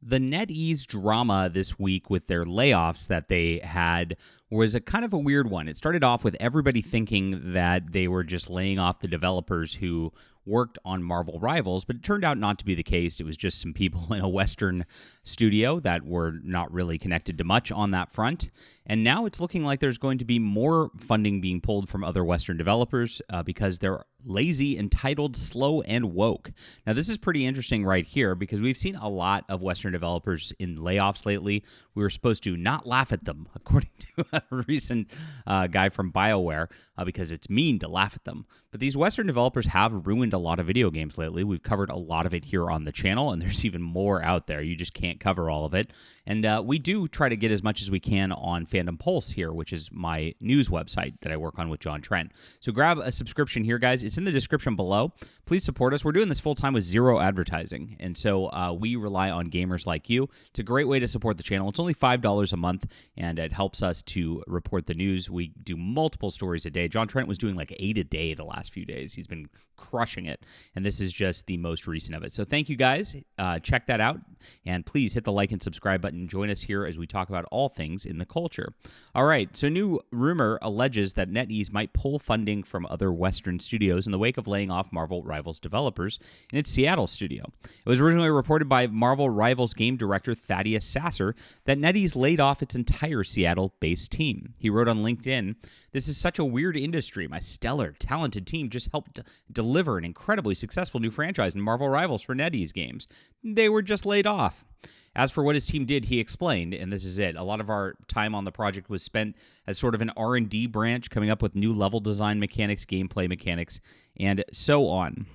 The NetEase drama this week with their layoffs that they had was a kind of a weird one. It started off with everybody thinking that they were just laying off the developers who worked on Marvel Rivals, but it turned out not to be the case. It was just some people in a Western studio that were not really connected to much on that front. And now it's looking like there's going to be more funding being pulled from other Western developers because they're lazy, entitled, slow, and woke. Now, this is pretty interesting right here because we've seen a lot of Western developers in layoffs lately. We were supposed to not laugh at them, according to a recent guy from BioWare, because it's mean to laugh at them. But these Western developers have ruined a lot of video games lately. We've covered a lot of it here on the channel, and there's even more out there. You just can't cover all of it. And we do try to get as much as we can on Fandom Pulse here, which is my news website that I work on with John Trent. So grab a subscription here, guys. It's in the description below. Please support us. We're doing this full time with zero advertising, and so we rely on gamers like you. It's a great way to support the channel. It's only $5 a month, and it helps us to report the news. We do multiple stories a day. John Trent was doing like 8 a day the last few days. He's been crushing it, and this is just the most recent of it. So thank you, guys. Check that out, and please hit the like and subscribe button. Join us here as we talk about all things in the culture. All right, so new rumor alleges that NetEase might pull funding from other Western studios in the wake of laying off Marvel Rivals developers in its Seattle studio. It was originally reported by Marvel Rivals game director Thaddeus Sasser that NetEase laid off its entire Seattle-based team. He wrote on LinkedIn, "This is such a weird industry. My stellar, talented team just helped deliver an incredibly successful new franchise in Marvel Rivals for NetEase games. They were just laid off." As for what his team did, he explained, and this is it. A lot of our time on the project was spent as sort of an R&D branch, coming up with new level design mechanics, gameplay mechanics, and so on.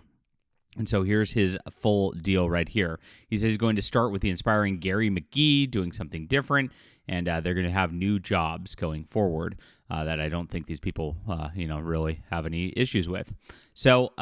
And so here's his full deal right here. He says he's going to start with the inspiring Gary McGee doing something different, and they're going to have new jobs going forward that I don't think these people, really have any issues with. So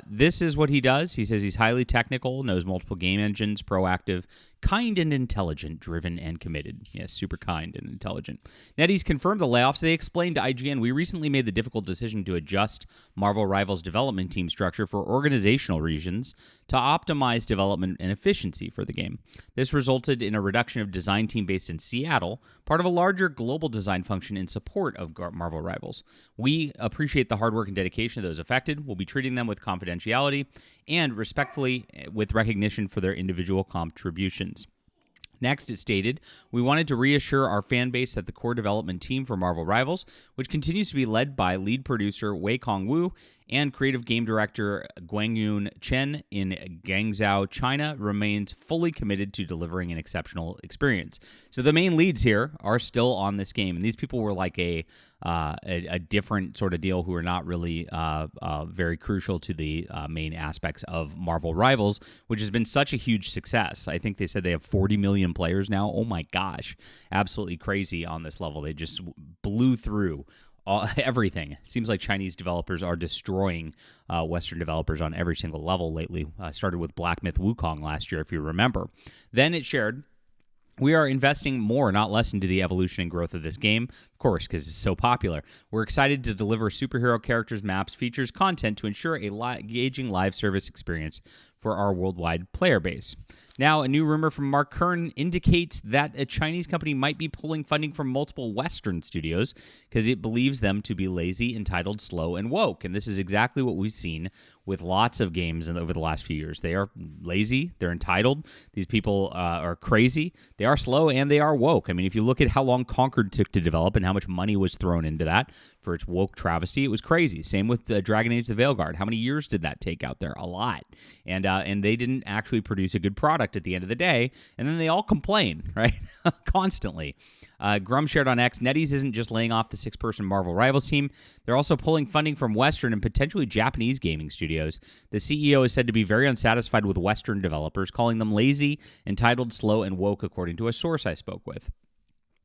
this is what he does. He says he's highly technical, knows multiple game engines, proactive, kind and intelligent, driven and committed. Yes, super kind and intelligent. NetEase confirmed the layoffs. They explained to IGN, "We recently made the difficult decision to adjust Marvel Rivals development team structure for organizational reasons to optimize development and efficiency for the game. This resulted in a reduction of design team based in Seattle, part of a larger global design function in support of Marvel Rivals. We appreciate the hard work and dedication of those affected. We'll be treating them with confidentiality and respectfully with recognition for their individual contributions." Next, it stated, "We wanted to reassure our fan base that the core development team for Marvel Rivals, which continues to be led by lead producer Wei Kong Wu and creative game director Guangyun Chen in Guangzhou, China, remains fully committed to delivering an exceptional experience." So the main leads here are still on this game, and these people were like a different sort of deal who are not really very crucial to the main aspects of Marvel Rivals, which has been such a huge success. I think they said they have 40 million players now. Oh my gosh, absolutely crazy on this level. They just blew through everything. It seems like Chinese developers are destroying Western developers on every single level lately. Started with Black Myth Wukong last year, if you remember. Then it shared, "We are investing more, not less, into the evolution and growth of this game, of course, because it's so popular. We're excited to deliver superhero characters, maps, features, content to ensure a engaging live service experience for our worldwide player base." Now, a new rumor from Mark Kern indicates that a Chinese company might be pulling funding from multiple Western studios because it believes them to be lazy, entitled, slow, and woke. And this is exactly what we've seen with lots of games over the last few years. They are lazy, they're entitled, these people are crazy, they are slow, and they are woke. I mean, if you look at how long Conquered took to develop and how much money was thrown into that for its woke travesty, it was crazy. Same with Dragon Age the Veilguard. How many years did that take out there? A lot. And they didn't actually produce a good product at the end of the day, and then they all complain, right? Constantly. Grum shared on X, "NetEase isn't just laying off the 6-person Marvel Rivals team. They're also pulling funding from Western and potentially Japanese gaming studios. The CEO is said to be very unsatisfied with Western developers, calling them lazy, entitled, slow, and woke, according to a source I spoke with."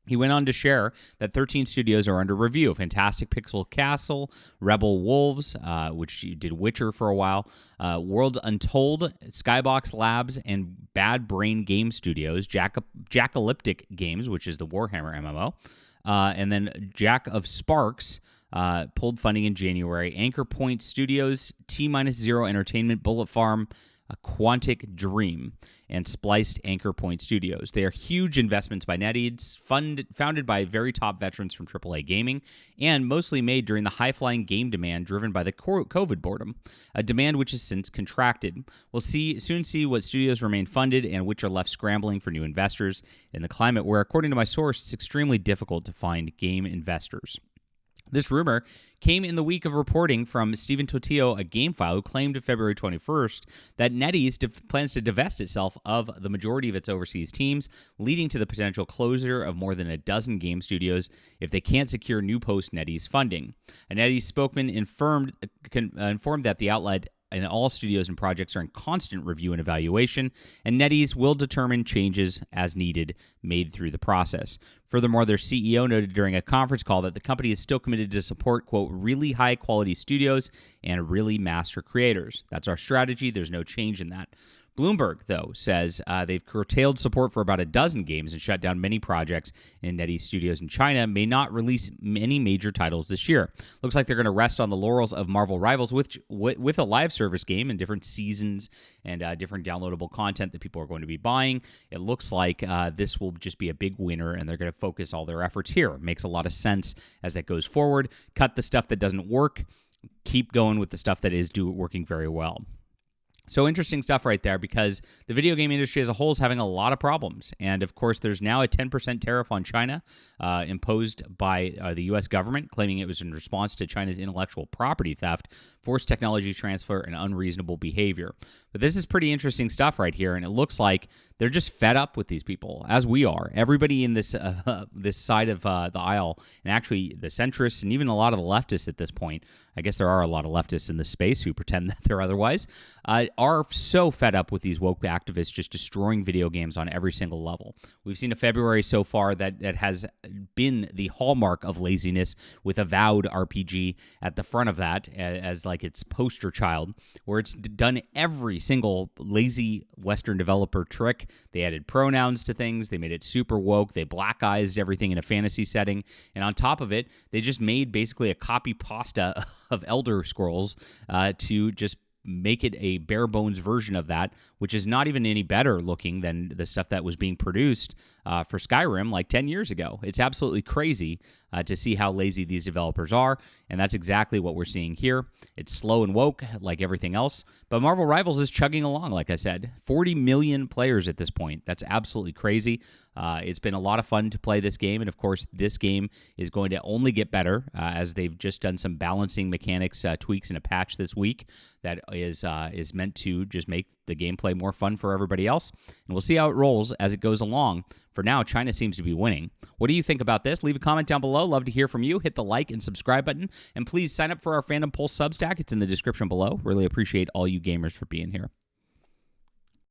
He went on to share that 13 studios are under review: Fantastic Pixel Castle, Rebel Wolves, which did Witcher for a while, World Untold, Skybox Labs, and Bad Brain Game Studios, Jackalyptic Games, which is the Warhammer MMO, and then Jack of Sparks, pulled funding in January, Anchor Point Studios, T-0 Entertainment, Bullet Farm, Quantic Dream, and Spliced Anchor Point Studios. They are huge investments by NetEase, founded by very top veterans from AAA gaming, and mostly made during the high-flying game demand driven by the COVID boredom, a demand which has since contracted. We'll soon see what studios remain funded and which are left scrambling for new investors in the climate where, according to my source, it's extremely difficult to find game investors. This rumor came in the week of reporting from Stephen Totillo, a GameFile, who claimed February 21st that NetEase plans to divest itself of the majority of its overseas teams, leading to the potential closure of more than a dozen game studios if they can't secure new post-NetEase funding. A NetEase spokesman informed that the outlet and all studios and projects are in constant review and evaluation, and NetEase will determine changes as needed made through the process. Furthermore, their CEO noted during a conference call that the company is still committed to support, quote, really high-quality studios and really master creators. That's our strategy. There's no change in that. Bloomberg, though, says they've curtailed support for about a dozen games and shut down many projects in NetEase studios in China, may not release many major titles this year. Looks like they're going to rest on the laurels of Marvel Rivals with a live service game and different seasons and different downloadable content that people are going to be buying. It looks like this will just be a big winner, and they're going to focus all their efforts here. It makes a lot of sense as that goes forward. Cut the stuff that doesn't work. Keep going with the stuff that is working very well. So interesting stuff right there, because the video game industry as a whole is having a lot of problems. And, of course, there's now a 10% tariff on China imposed by the U.S. government, claiming it was in response to China's intellectual property theft, forced technology transfer, and unreasonable behavior. But this is pretty interesting stuff right here, and it looks like they're just fed up with these people, as we are. Everybody in this side of the aisle, and actually the centrists and even a lot of the leftists at this point, I guess there are a lot of leftists in this space who pretend that they're otherwise, are so fed up with these woke activists just destroying video games on every single level. We've seen a February so far that has been the hallmark of laziness, with Avowed RPG at the front of that as like its poster child, where it's done every single lazy Western developer trick. They added pronouns to things. They made it super woke. They black-eyed everything in a fantasy setting. And on top of it, they just made basically a copy pasta of Elder Scrolls to just make it a bare bones version of that, which is not even any better looking than the stuff that was being produced for Skyrim like 10 years ago. It's absolutely crazy to see how lazy these developers are, and that's exactly what we're seeing here. It's slow and woke like everything else, but Marvel Rivals is chugging along, like I said. 40 million players at this point. That's absolutely crazy. It's been a lot of fun to play this game, and of course, this game is going to only get better as they've just done some balancing mechanics tweaks in a patch this week that is meant to just make the gameplay more fun for everybody else. And we'll see how it rolls as it goes along. For now, China seems to be winning. What do you think about this? Leave a comment down below. Love to hear from you. Hit the like and subscribe button. And please sign up for our Fandom Pulse Substack. It's in the description below. Really appreciate all you gamers for being here.